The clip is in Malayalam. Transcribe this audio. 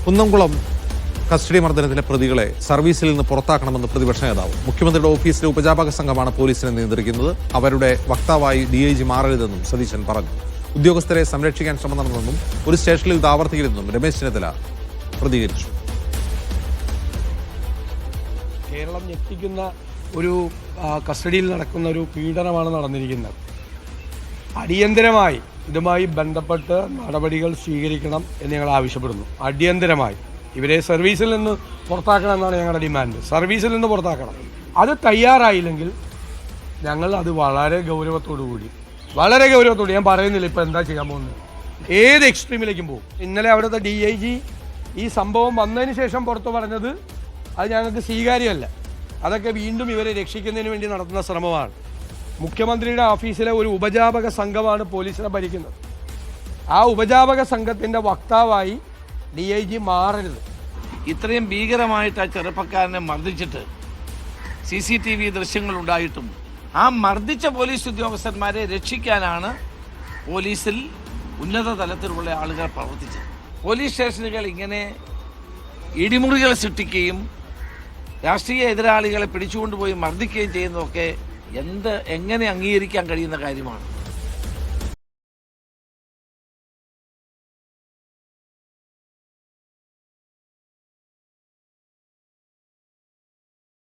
കുന്നംകുളം കസ്റ്റഡി മർദ്ദനത്തിലെ പ്രതികളെ സർവീസിൽ നിന്ന് പുറത്താക്കണമെന്ന് പ്രതിപക്ഷ നേതാവ്. മുഖ്യമന്ത്രിയുടെ ഓഫീസിലെ ഉപജാപക സംഘമാണ് പോലീസിനെ നിയന്ത്രിക്കുന്നത്. അവരുടെ വക്താവായി DIG മാറരുതെന്നും സതീശൻ പറഞ്ഞു. ഉദ്യോഗസ്ഥരെ സംരക്ഷിക്കാൻ ശ്രമം നടന്നെന്നും ഒരു സ്റ്റേഷനിൽ ഇത് ആവർത്തിക്കരുതെന്നും രമേശ് ചെന്നിത്തല പ്രതികരിച്ചു. കേരളം ഞെട്ടിക്കുന്ന ഒരു കസ്റ്റഡിയിൽ നടക്കുന്ന ഒരു പീഡനമാണ് നടന്നിരിക്കുന്നത്. അടിയന്തരമായി ഇതുമായി ബന്ധപ്പെട്ട് നടപടികൾ സ്വീകരിക്കണം എന്ന് ഞങ്ങൾ ആവശ്യപ്പെടുന്നു. അടിയന്തരമായി ഇവരെ സർവീസിൽ നിന്ന് പുറത്താക്കണം എന്നാണ് ഞങ്ങളുടെ ഡിമാൻഡ്. സർവീസിൽ നിന്ന് പുറത്താക്കണം. അത് തയ്യാറായില്ലെങ്കിൽ ഞങ്ങൾ അത് വളരെ ഗൗരവത്തോടു ഞാൻ പറയുന്നില്ല ഇപ്പോൾ എന്താ ചെയ്യാൻ പോകുന്നത്, ഏത് എക്സ്ട്രീമിലേക്കും പോകും. ഇന്നലെ അവിടുത്തെ DIG ഈ സംഭവം വന്നതിന് ശേഷം പുറത്തു പറഞ്ഞത് അത് ഞങ്ങൾക്ക് സ്വീകാര്യമല്ല. അതൊക്കെ വീണ്ടും ഇവരെ രക്ഷിക്കുന്നതിന് വേണ്ടി നടത്തുന്ന ശ്രമമാണ്. മുഖ്യമന്ത്രിയുടെ ഓഫീസിലെ ഒരു ഉപജാപക സംഘമാണ് പോലീസിനെ ഭരിക്കുന്നത്. ആ ഉപജാപക സംഘത്തിൻ്റെ വക്താവായി DIG മാറരുത്. ഇത്രയും ഭീകരമായിട്ട് ആ ചെറുപ്പക്കാരനെ മർദ്ദിച്ചിട്ട് CCTV ദൃശ്യങ്ങളുണ്ടായിട്ടും ആ മർദ്ദിച്ച പോലീസ് ഉദ്യോഗസ്ഥന്മാരെ രക്ഷിക്കാനാണ് പോലീസിൽ ഉന്നത തലത്തിലുള്ള ആളുകൾ പ്രവർത്തിച്ചത്. പോലീസ് സ്റ്റേഷനുകൾ ഇങ്ങനെ ഇടിമുറികൾ സൃഷ്ടിക്കുകയും രാഷ്ട്രീയ എതിരാളികളെ പിടിച്ചുകൊണ്ടുപോയി മർദ്ദിക്കുകയും ചെയ്യുന്നതൊക്കെ എങ്ങനെ അംഗീകരിക്കാൻ കഴിയുന്ന കാര്യമാണ്?